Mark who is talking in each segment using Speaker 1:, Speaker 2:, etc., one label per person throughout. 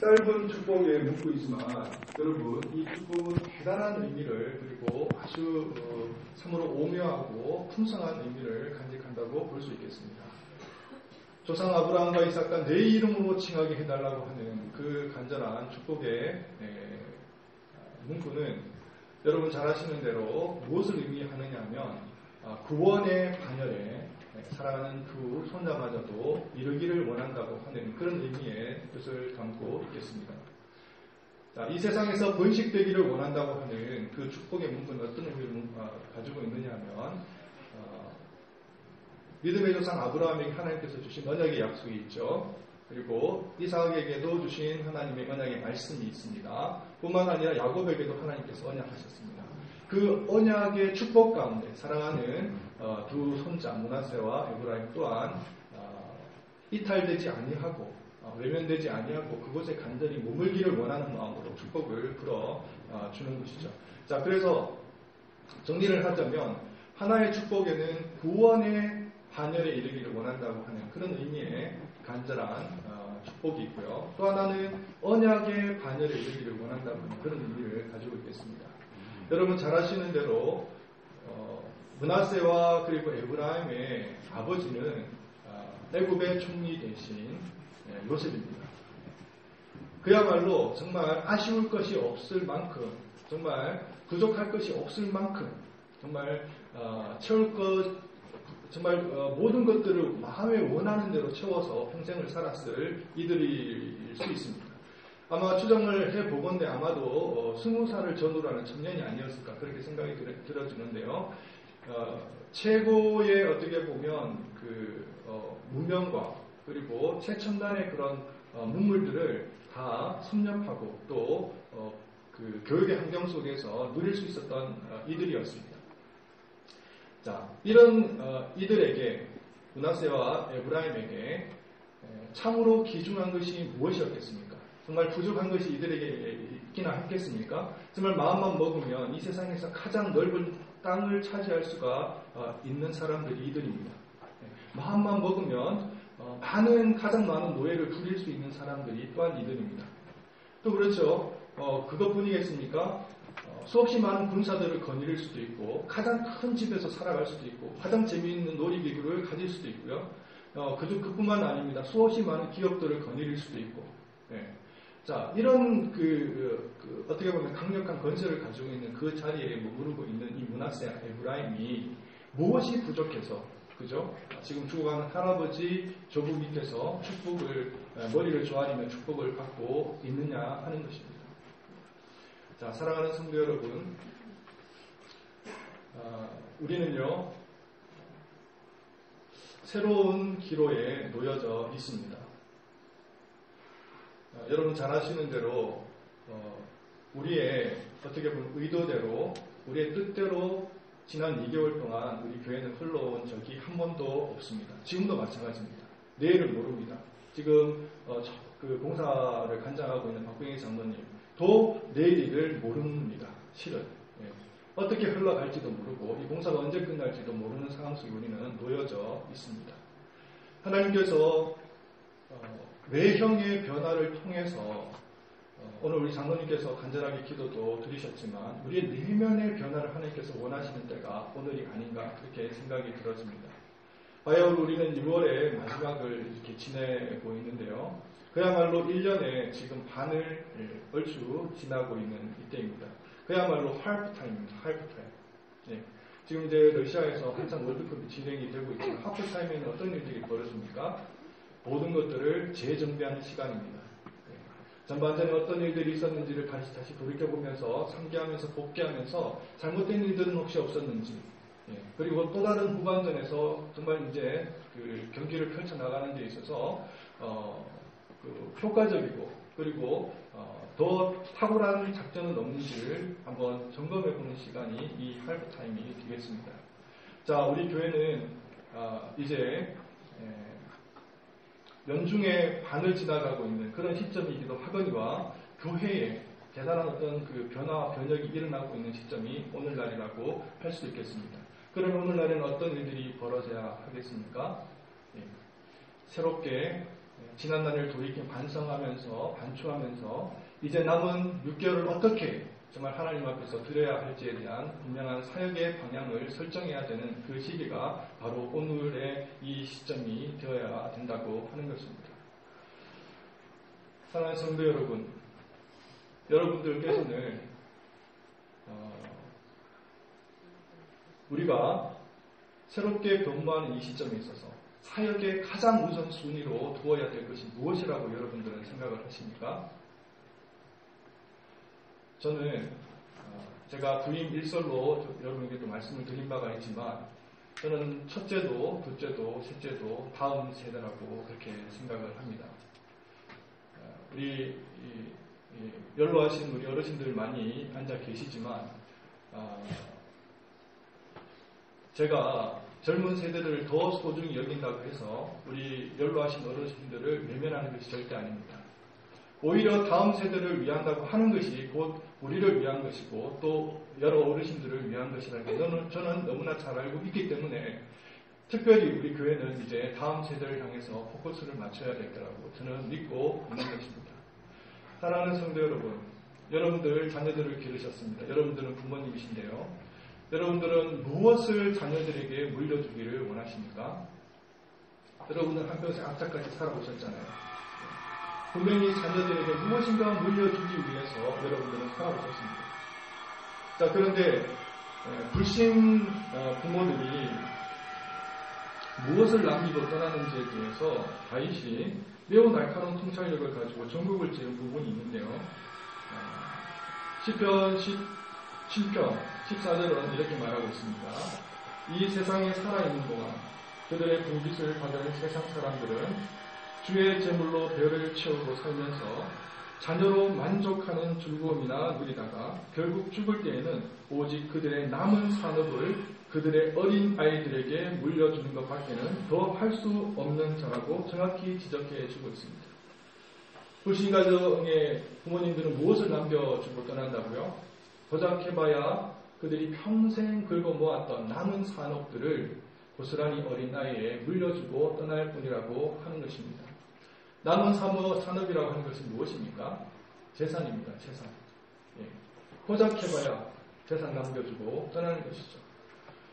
Speaker 1: 짧은 축복의 문구이지만 여러분 이 축복은 대단한 의미를 그리고 아주 참으로 오묘하고 풍성한 의미를 간직한다고 볼 수 있겠습니다. 조상 아브라함과 이삭과 내 이름으로 칭하게 해달라고 하는 그 간절한 축복의 문구는 여러분 잘 아시는 대로 무엇을 의미하느냐 하면 구원의 반열에 사랑하는 두 손자마저도 이르기를 원한다고 하는 그런 의미의 뜻을 담고 있겠습니다. 자, 이 세상에서 번식되기를 원한다고 하는 그 축복의 문구는 어떤 의미를 가지고 있느냐 하면 믿음의 조상 아브라함에게 하나님께서 주신 언약의 약속이 있죠. 그리고 이삭에게도 주신 하나님의 언약의 말씀이 있습니다. 뿐만 아니라 야곱에게도 하나님께서 언약하셨습니다. 그 언약의 축복 가운데 사랑하는 두 손자 므낫세와 에브라임 또한 이탈되지 아니하고 외면되지 아니하고 그곳에 간절히 머물기를 원하는 마음으로 축복을 불어 주는 것이죠. 자, 그래서 정리를 하자면 하나의 축복에는 구원의 반열에 이르기를 원한다고 하는 그런 의미의 간절한 축복이 있고요. 또 하나는 언약의 반열에 이르기를 원한다고 하는 그런 의미를 가지고 있겠습니다. 여러분 잘 아시는 대로 므낫세와 그리고 에브라임의 아버지는 애굽의 총리 대신 요셉입니다. 그야말로 정말 아쉬울 것이 없을 만큼 정말 부족할 것이 없을 만큼 정말 채울 것 정말 모든 것들을 마음에 원하는 대로 채워서 평생을 살았을 이들일 수 있습니다. 아마 추정을 해보건대 아마도 20살을 전후로 하는 청년이 아니었을까 그렇게 생각이 들어지는데요. 최고의 어떻게 보면 그 문명과 그리고 최첨단의 그런 문물들을 다 섭렵하고 또 그 교육의 환경 속에서 누릴 수 있었던 이들이었습니다. 자, 이런 이들에게 므낫세와 에브라임에게 참으로 귀중한 것이 무엇이었겠습니까? 정말 부족한 것이 이들에게 있기나 했겠습니까? 정말 마음만 먹으면 이 세상에서 가장 넓은 땅을 차지할 수가 있는 사람들이 이들입니다. 마음만 먹으면 가장 많은 노예를 부릴 수 있는 사람들이 또한 이들입니다. 또 그렇죠. 그것뿐이겠습니까? 수없이 많은 군사들을 거느릴 수도 있고 가장 큰 집에서 살아갈 수도 있고 가장 재미있는 놀이기구를 가질 수도 있고요. 그뿐만 아닙니다. 수없이 많은 기업들을 거느릴 수도 있고 자, 이런 어떻게 보면 강력한 건설을 가지고 있는 그 자리에 머무르고 있는 이 므낫세와 에브라임이 무엇이 부족해서 그죠? 지금 죽어가는 할아버지 조부 밑에서 축복을 머리를 조아리며 축복을 받고 있느냐 하는 것입니다. 자, 사랑하는 성도 여러분, 우리는요 새로운 기로에 놓여져 있습니다. 여러분 잘 아시는 대로 우리의 어떻게 보면 의도대로 우리의 뜻대로 지난 2개월 동안 우리 교회는 흘러온 적이 한 번도 없습니다. 지금도 마찬가지입니다. 내일을 모릅니다. 지금 그 봉사를 간장하고 있는 박병희 장로님도 내일 일을 모릅니다. 실은 어떻게 흘러갈지도 모르고 이 봉사가 언제 끝날지도 모르는 상황 속에 우리는 놓여져 있습니다. 하나님께서 외형의 변화를 통해서 오늘 우리 장로님께서 간절하게 기도도 드리셨지만 우리의 내면의 변화를 하나님께서 원하시는 때가 오늘이 아닌가 그렇게 생각이 들어집니다. 바야흐로 우리는 6월의 마지막을 이렇게 지내고 있는데요. 그야말로 1년에 지금 반을 얼추 지나고 있는 이때입니다. 그야말로 할프타임입니다. 할프타임. 지금 이제 러시아에서 한창 월드컵이 진행이 되고 있지만 하프타임에는 어떤 일들이 벌어집니까? 모든 것들을 재정비하는 시간입니다. 전반전에 어떤 일들이 있었는지를 다시 돌이켜보면서 상기하면서 복귀하면서 잘못된 일들은 혹시 없었는지 그리고 또 다른 후반전에서 정말 이제 그 경기를 펼쳐나가는 데 있어서 효과적이고 그리고 더 탁월한 작전은 없는지를 한번 점검해보는 시간이 이 할프타임이 되겠습니다. 자, 우리 교회는 이제 연중의 반을 지나가고 있는 그런 시점이기도 하거니와 교회에 대단한 어떤 그 변화와 변혁이 일어나고 있는 시점이 오늘날이라고 할 수 있겠습니다. 그러면 오늘날에는 어떤 일들이 벌어져야 하겠습니까? 새롭게 지난날을 돌이켜 반성하면서 반추하면서 이제 남은 6개월을 어떻게 정말 하나님 앞에서 드려야 할지에 대한 분명한 사역의 방향을 설정해야 되는 그 시기가 바로 오늘의 이 시점이 되어야 된다고 하는 것입니다. 사랑하는 성도 여러분, 여러분들께서는 우리가 새롭게 변모하는 이 시점에 있어서 사역의 가장 우선순위로 두어야 될 것이 무엇이라고 여러분들은 생각을 하십니까? 저는 제가 부임 일설로 여러분에게도 말씀을 드린 바가 있지만 저는 첫째도, 둘째도, 셋째도 다음 세대라고 그렇게 생각을 합니다. 우리 연로하신 우리 어르신들 많이 앉아 계시지만 제가 젊은 세대를 더 소중히 여긴다고 해서 우리 연로하신 어르신들을 외면하는 것이 절대 아닙니다. 오히려 다음 세대를 위한다고 하는 것이 곧 우리를 위한 것이고 또 여러 어르신들을 위한 것이라는 게 저는 너무나 잘 알고 있기 때문에 특별히 우리 교회는 이제 다음 세대를 향해서 포커스를 맞춰야 될 거라고 저는 믿고 있는 것입니다. 사랑하는 성도 여러분, 여러분들 자녀들을 기르셨습니다. 여러분들은 부모님이신데요. 여러분들은 무엇을 자녀들에게 물려주기를 원하십니까? 여러분은 한평생 악착같이 살아오셨잖아요. 분명히 자녀들에게 무엇인가 물려주기 위해서 여러분들은 살아오셨습니다. 자, 그런데 불신 부모들이 무엇을 남기고 떠나는지에 대해서 다윗이 매우 날카로운 통찰력을 가지고 전국을 지은 부분이 있는데요. 시편 7편 14절은 이렇게 말하고 있습니다. 이 세상에 살아있는 동안 그들의 분깃을 받은 세상 사람들은 주의 제물로 배를 채우고 살면서 자녀로 만족하는 즐거움이나 누리다가 결국 죽을 때에는 오직 그들의 남은 산업을 그들의 어린 아이들에게 물려주는 것 밖에는 더 할 수 없는 자라고 정확히 지적해 주고 있습니다. 불신 가정의 부모님들은 무엇을 남겨주고 떠난다고요? 고작 해봐야 그들이 평생 긁어 모았던 남은 산업들을 고스란히 어린 나이에 물려주고 떠날 뿐이라고 하는 것입니다. 남은 산업이라고 하는 것은 무엇입니까? 재산입니다. 재산. 예. 고작 해봐야 재산 남겨주고 떠나는 것이죠.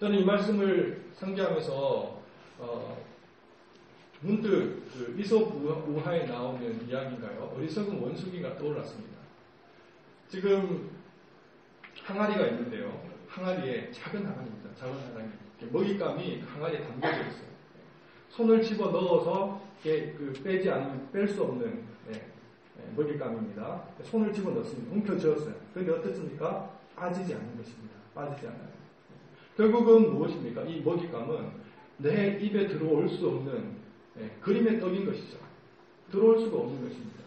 Speaker 1: 저는 이 말씀을 상기하면서 문득 그 이솝 우화에 나오는 이야기인가요? 어리석은 원숭이가 떠올랐습니다. 지금 항아리가 있는데요. 항아리에 작은 항아리입니다. 작은 항아리. 먹잇감이 항아리에 담겨져 있어요. 손을 집어 넣어서 빼지 않으면 뺄 수 없는 먹잇감입니다. 손을 집어 넣습니다. 움켜쥐었어요. 그런데 어떻습니까? 빠지지 않는 것입니다. 빠지지 않아요. 결국은 무엇입니까? 이 먹잇감은 내 입에 들어올 수 없는 그림의 떡인 것이죠. 들어올 수가 없는 것입니다.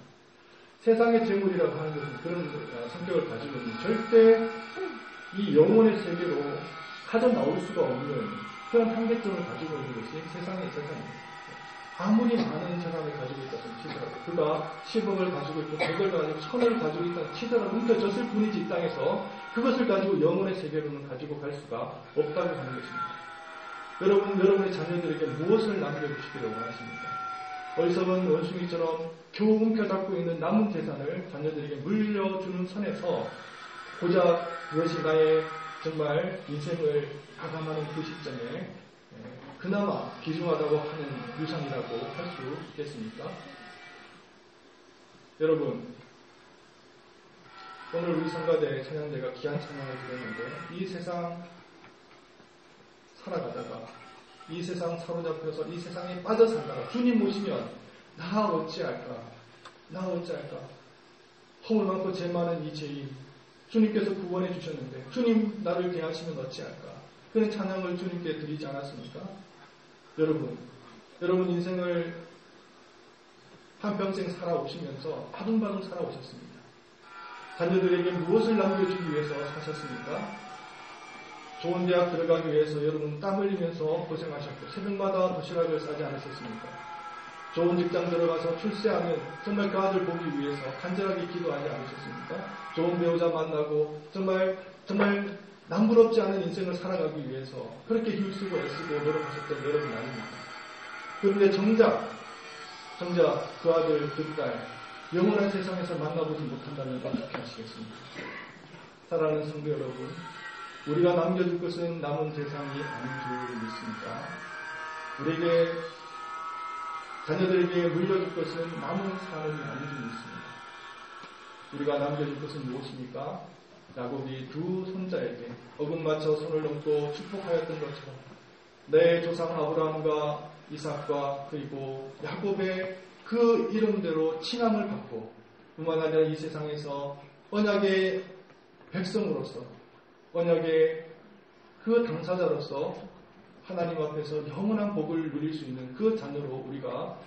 Speaker 1: 세상의 재물이라고 하는 것은 그런 성격을 가지고 있는 절대 이 영혼의 세계로 가져 나올 수가 없는 그런 한계점을 가지고 있는 것이 세상의 재산입니다. 아무리 많은 재산을 가지고 있다고 치더라도 그가 10억을 가지고 있고 100을 가지고 1000을 가지고 있다고 치더라도 움켜졌을 뿐이지 이 땅에서 그것을 가지고 영혼의 세계로는 가지고 갈 수가 없다고 하는 것입니다. 여러분의 자녀들에게 무엇을 남겨주시기를 원하십니까? 어리석은 원숭이처럼 겨우 움켜잡고 있는 남은 재산을 자녀들에게 물려주는 선에서 고작 그것이 나의 정말 인생을 마감하는 그 시점에 그나마 귀중하다고 하는 유산이라고 할 수 있겠습니까? 여러분, 오늘 우리 성가대 찬양대가 귀한 찬양을 드렸는데 이 세상 살아가다가 이 세상 사로잡혀서 이 세상에 빠져 살다가 주님 모시면 나 어찌할까? 나 어찌할까? 허물 많고 죄 많은 이 죄인 주님께서 구원해 주셨는데 주님 나를 대하시면 어찌할까? 그런 찬양을 주님께 드리지 않았습니까? 여러분 인생을 한평생 살아오시면서 바둥바둥 살아오셨습니다. 자녀들에게 무엇을 남겨주기 위해서 사셨습니까? 좋은 대학 들어가기 위해서 여러분 땀 흘리면서 고생하셨고 새벽마다 도시락을 싸지 않으셨습니까? 좋은 직장 들어가서 출세하면 정말 그 아들 보기 위해서 간절하게 기도하지 않으셨습니까? 좋은 배우자 만나고 정말 남부럽지 않은 인생을 살아가기 위해서 그렇게 힘쓰고 애쓰고 노력하셨던 여러분 아닙니까? 그런데 정작 정작 그 아들, 그 딸, 영원한 세상에서 만나보지 못한다면 어떻게 하시겠습니까? 사랑하는 성도 여러분, 우리가 남겨줄 것은 남은 세상이 아닌 줄 믿습니다. 우리에게, 자녀들에게 물려줄 것은 남은 삶이 아닌 줄 믿습니다. 우리가 남겨줄 것은 무엇입니까? 야곱이 두 손자에게 어긋맞춰 손을 얹고 축복하였던 것처럼 내 조상 아브라함과 이삭과 그리고 야곱의 그 이름대로 칭함을 받고 뿐만 아니라 이 세상에서 언약의 백성으로서 언약의 그 당사자로서 하나님 앞에서 영원한 복을 누릴 수 있는 그 자녀로 우리가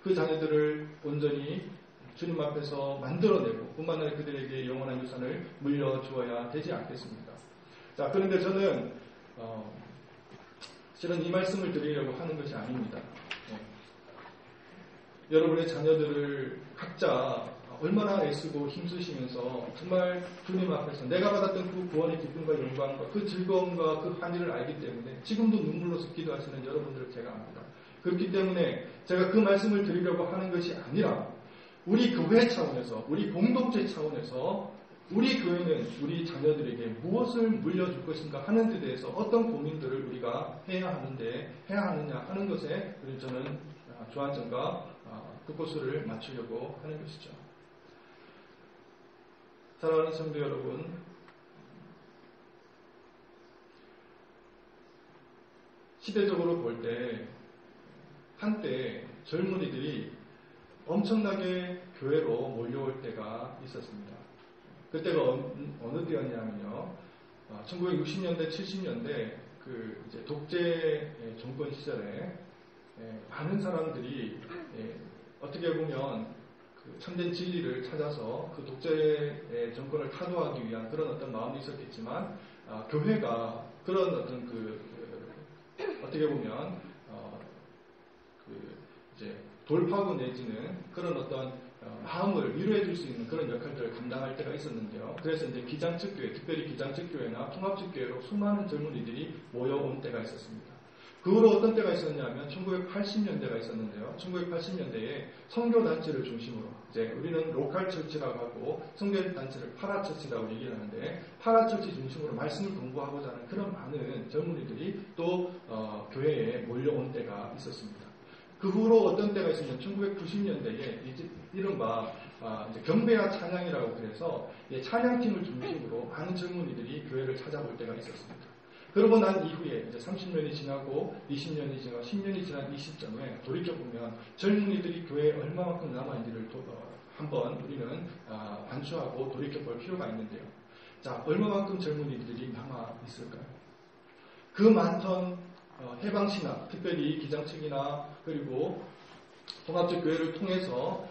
Speaker 1: 그 자녀들을 온전히 주님 앞에서 만들어내고 뿐만 아니라 그들에게 영원한 유산을 물려주어야 되지 않겠습니까? 자, 그런데 저는 실은 이 말씀을 드리려고 하는 것이 아닙니다. 여러분의 자녀들을 각자 얼마나 애쓰고 힘쓰시면서 정말 주님 앞에서 내가 받았던 그 구원의 기쁨과 영광과 그 즐거움과 그 환희를 알기 때문에 지금도 눈물로서 기도하시는 여러분들을 제가 압니다. 그렇기 때문에 제가 그 말씀을 드리려고 하는 것이 아니라 우리 교회 차원에서, 우리 공동체 차원에서 우리 교회는 우리 자녀들에게 무엇을 물려줄 것인가 하는 데 대해서 어떤 고민들을 우리가 해야 하느냐 하는 것에 저는 주안점과 그곳을 맞추려고 하는 것이죠. 사랑하는 성도 여러분, 시대적으로 볼 때 한때 젊은이들이 엄청나게 교회로 몰려올 때가 있었습니다. 그때가 어느 때였냐면요. 1960년대, 70년대 그 이제 독재 정권 시절에 많은 사람들이 어떻게 보면 그 참된 진리를 찾아서 그 독재 정권을 타도하기 위한 그런 어떤 마음이 있었겠지만 교회가 그런 어떤 어떻게 보면 이제 돌파구 내지는 그런 어떤 마음을 위로해 줄 수 있는 그런 역할들을 감당할 때가 있었는데요. 그래서 이제 기장측교회, 특별히 기장측교회나 통합측교회로 수많은 젊은이들이 모여온 때가 있었습니다. 그 후로 어떤 때가 있었냐면 1980년대가 있었는데요. 1980년대에 선교단체를 중심으로 이제 우리는 로컬 처치라고 하고 선교단체를 파라처치라고 얘기를 하는데 파라처치 중심으로 말씀을 공부하고자 하는 그런 많은 젊은이들이 또 교회에 몰려온 때가 있었습니다. 그 후로 어떤 때가 있었냐면 1990년대에 이른바 이제 경배와 찬양이라고 그래서 찬양팀을 중심으로 많은 젊은이들이 교회를 찾아볼 때가 있었습니다. 그러고 난 이후에 이제 30년이 지나고 20년이 지나고 10년이 지난 이 시점에 돌이켜보면 젊은이들이 교회에 얼마만큼 남아있는지를 한번 우리는 반추하고 돌이켜볼 필요가 있는데요. 자, 얼마만큼 젊은이들이 남아있을까요? 그 많던 해방신학, 특별히 기장측이나 그리고 통합적 교회를 통해서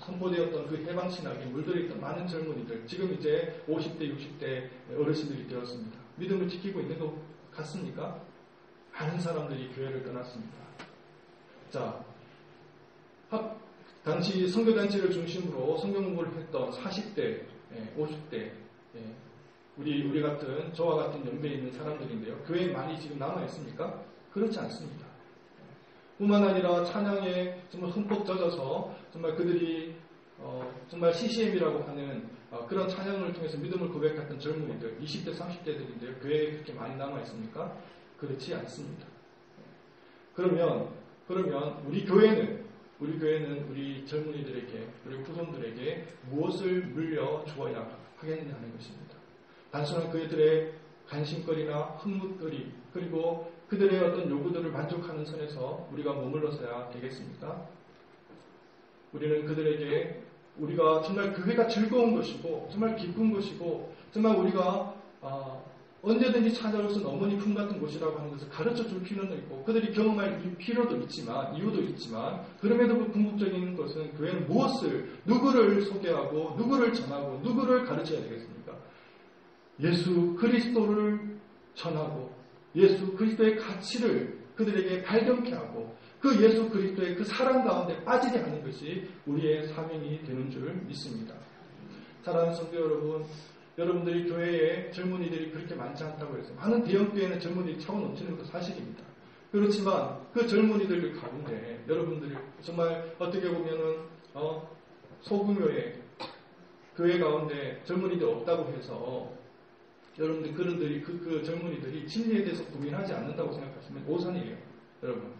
Speaker 1: 선포되었던 그 해방신학에 물들어있던 많은 젊은이들, 지금 이제 50대, 60대 어르신들이 되었습니다. 믿음을 지키고 있는 것 같습니까? 많은 사람들이 교회를 떠났습니다. 자, 당시 선교단체를 중심으로 성경 공부를 했던 40대, 50대, 우리 같은, 저와 같은 연배에 있는 사람들인데요. 교회에 많이 지금 남아있습니까? 그렇지 않습니다. 뿐만 아니라 찬양에 정말 흠뻑 젖어서 정말 그들이 정말 CCM이라고 하는 그런 찬양을 통해서 믿음을 고백했던 젊은이들, 20대, 30대들인데요. 교회에 그렇게 많이 남아있습니까? 그렇지 않습니다. 그러면 우리 교회는 우리 젊은이들에게, 우리 후손들에게 무엇을 물려주어야 하겠느냐 하는 것입니다. 단순한 그들의 관심거리나 흥뭇거리, 그리고 그들의 어떤 요구들을 만족하는 선에서 우리가 머물러서야 되겠습니까? 우리는 그들에게 우리가 정말 교회가 즐거운 것이고 정말 기쁜 것이고 정말 우리가 언제든지 찾아올 수 있는 어머니 품 같은 곳이라고 하는 것을 가르쳐 줄 필요는 있고 그들이 경험할 필요도 있지만 이유도 있지만 그럼에도 궁극적인 것은 교회는 누구를 소개하고 누구를 전하고 누구를 가르쳐야 되겠습니까? 예수 그리스도를 전하고 예수 그리스도의 가치를 그들에게 발견케 하고 그 예수 그리스도의 그 사랑 가운데 빠지게 하는 것이 우리의 사명이 되는 줄 믿습니다. 사랑하는 성도 여러분, 여러분들이 교회에 젊은이들이 그렇게 많지 않다고 해서 많은 대형교회는 젊은이들이 차고 넘치는 것도 사실입니다. 그렇지만 그 젊은이들 가운데 여러분들이 정말 어떻게 보면은 소규모의 교회 가운데 젊은이들 없다고 해서 여러분들 그런들이 그 젊은이들이 진리에 대해서 고민하지 않는다고 생각하시면 오산이에요, 여러분.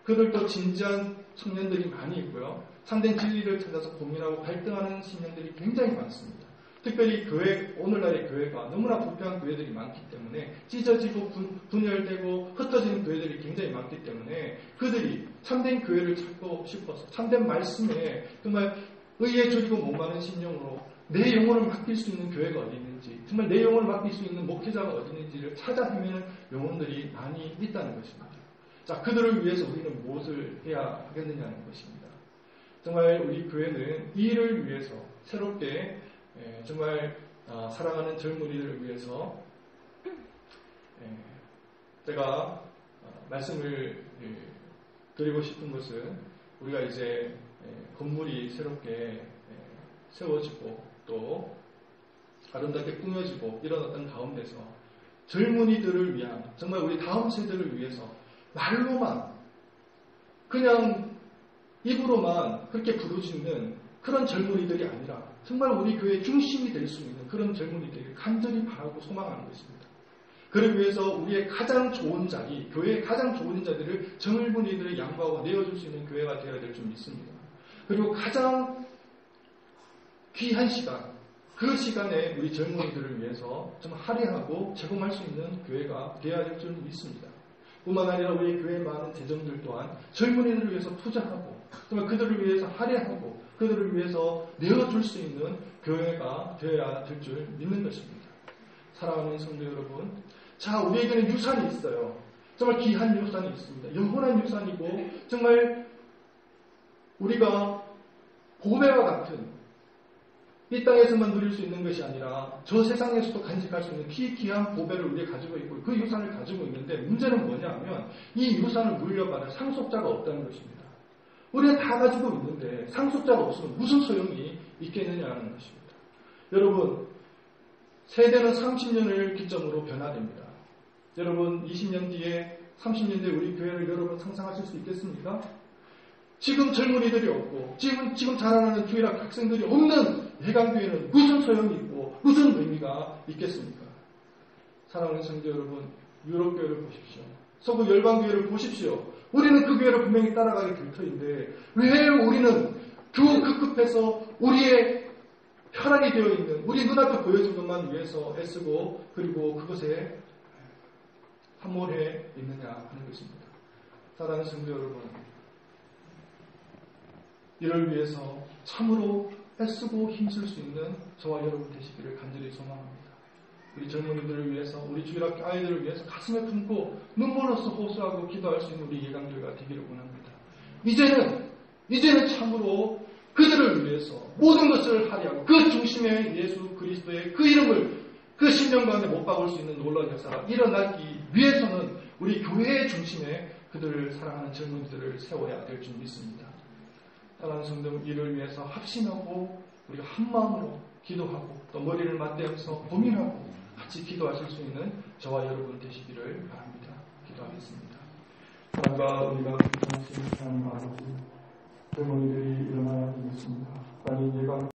Speaker 1: 그들도 진지한 청년들이 많이 있고요. 참된 진리를 찾아서 고민하고 갈등하는 신령들이 굉장히 많습니다. 특별히 오늘날의 교회가 너무나 부패한 교회들이 많기 때문에 찢어지고 분열되고 흩어지는 교회들이 굉장히 많기 때문에 그들이 참된 교회를 찾고 싶어서 참된 말씀에 정말 의에 줄이고 목마른 심령으로 내 영혼을 맡길 수 있는 교회가 어디 있는지, 정말 내 영혼을 맡길 수 있는 목회자가 어디 있는지를 찾아 헤매는 영혼들이 많이 있다는 것입니다. 자, 그들을 위해서 우리는 무엇을 해야 하겠느냐는 것입니다. 정말 우리 교회는 이 일을 위해서 새롭게 정말 사랑하는 젊은이들을 위해서 제가 말씀을 드리고 싶은 것은 우리가 이제 건물이 새롭게 세워지고 또 아름답게 꾸며지고 이런 어떤 가운데서 젊은이들을 위한 정말 우리 다음 세대를 위해서 말로만 그냥 입으로만 그렇게 부르짖는 그런 젊은이들이 아니라 정말 우리 교회의 중심이 될 수 있는 그런 젊은이들이 간절히 바라고 소망하는 것입니다. 그러기 위해서 우리의 가장 좋은 자리, 교회의 가장 좋은 자들을 젊은이들의 양보하고 내어줄 수 있는 교회가 되어야 될 줄 믿습니다. 그리고 가장 귀한 시간, 그 시간에 우리 젊은이들을 위해서 좀 할애하고 제공할 수 있는 교회가 되어야 될 줄 믿습니다. 뿐만 아니라 우리 교회의 많은 재정들 또한 젊은이들을 위해서 투자하고 정말 그들을 위해서 할애하고 그들을 위해서 내어줄 수 있는 교회가 되어야 될 줄 믿는 것입니다. 사랑하는 성도 여러분, 자, 우리에게는 유산이 있어요. 정말 귀한 유산이 있습니다. 영원한 유산이고 정말 우리가 보배와 같은 이 땅에서만 누릴 수 있는 것이 아니라 저 세상에서도 간직할 수 있는 귀한 보배를 우리가 가지고 있고 그 유산을 가지고 있는데 문제는 뭐냐면 이 유산을 물려받을 상속자가 없다는 것입니다. 우리는 다 가지고 있는데 상속자가 없으면 무슨 소용이 있겠느냐는 것입니다. 여러분, 세대는 30년을 기점으로 변화됩니다. 여러분 20년 뒤에 30년 뒤에 우리 교회를 여러분 상상하실 수 있겠습니까? 지금 젊은이들이 없고 지금 자라나는 주일학 학생들이 없는 예강교회는 무슨 소용이 있고 무슨 의미가 있겠습니까? 사랑하는 성도 여러분, 유럽교회를 보십시오. 서구 열방교회를 보십시오. 우리는 그 교회를 분명히 따라가게 될 터인데 왜 우리는 교우 급급해서 우리의 혈안이 되어 있는 우리 눈앞에 보여진 것만 위해서 애쓰고 그리고 그것에 함몰해 있느냐 하는 것입니다. 사랑하는 성도 여러분, 이를 위해서 참으로 애쓰고 힘쓸 수 있는 저와 여러분 되시기를 간절히 소망합니다. 우리 젊은이들을 위해서, 우리 주일학교 아이들을 위해서 가슴에 품고 눈물로써 호소하고 기도할 수 있는 우리 예강교회가 되기를 원합니다. 이제는 참으로 그들을 위해서 모든 것을 할애하고 그 중심에 예수 그리스도의 그 이름을 그 심령 가운데 못 박을 수 있는 놀라운 역사가 일어나기 위해서는 우리 교회의 중심에 그들을 사랑하는 젊은이들을 세워야 될 줄 믿습니다. 사랑하는 성도, 이를 위해서 합심하고 우리가 한 마음으로 기도하고 또 머리를 맞대면서 고민하고 같이 기도하실 수 있는 저와 여러분 되시기를 바랍니다. 기도하겠습니다. 사랑과 우리가 기도하시는 하나님 아버지, 젊은이들이 일어나야 되겠습니다. 빨리 예방